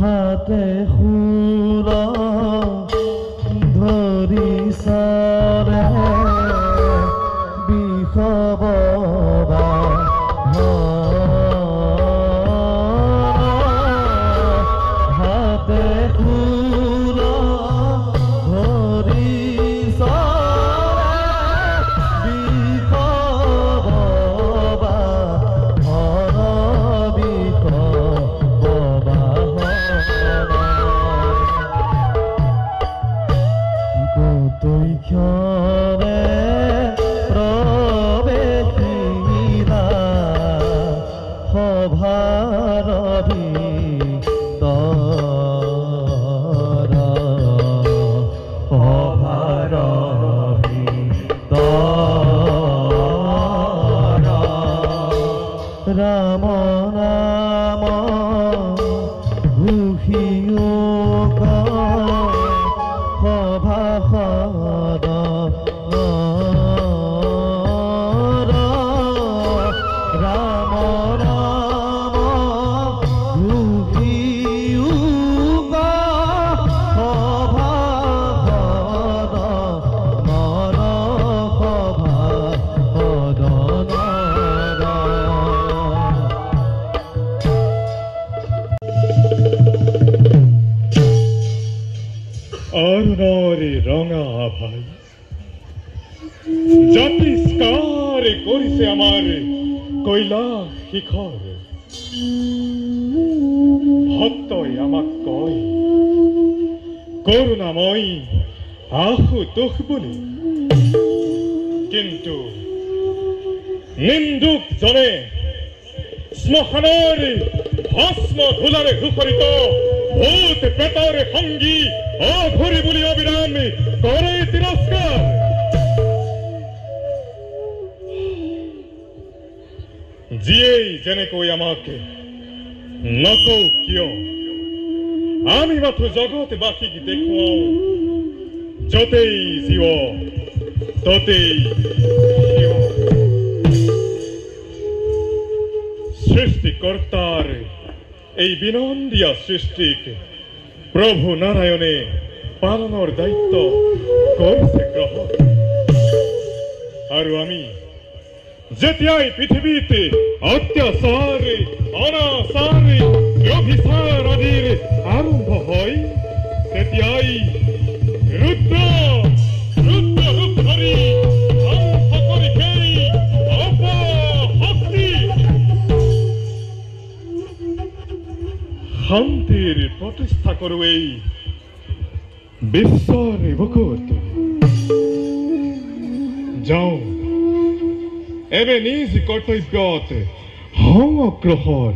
হাতে সুৰ ধৰি চাৰে বিষববা হাতে সুৰ ধৰি চাৰে বিষববা রাম নাম ঘোষিও সভা সদ রাম নাম ঘোষিও সভা সদ নর সভা সদ অরুণরে রঙা ভাই জাতিস্কার করিছে আমার কৈলাস শিখর ভক্তই আমাক কয় করুণাময়ী আহু তোষ বুলি কিন্তু নিন্দুক জনে শ্মশানৰ ভস্ম ধূলাৰে সুখৰিত ভূত প্ৰেতৰ সংগী অঘৰী বুলি অবিৰাম কৰে তিৰস্কাৰ যিয়েই যেনেকৈ আমাক নকওঁ কিয় আমি মাথো জগতবাসীক দেখুৱাওঁ য'তেই জীৱ ততেই শিৱ সৃষ্টিকৰ্তাৰ এই বিনন্দিয়া সৃষ্টিক প্রভু নারায়ণে পালনের দায়িত্ব করছে গ্রহণ আর আমি যেতিয়াই পৃথিবীতে অত্যাচার অনাচার ব্যভিচার আদির আরম্ভ হয় তেতিয়াই রুদ্র রুদ্র রূপ ধরি ধ্বংস করে সেই অপশক্তি শান্তির প্রতিষ্ঠা করো এই বিশ্বৰ বুকুত যাও এবে নিজ কৰ্তব্যত হওঁ অগ্ৰসৰ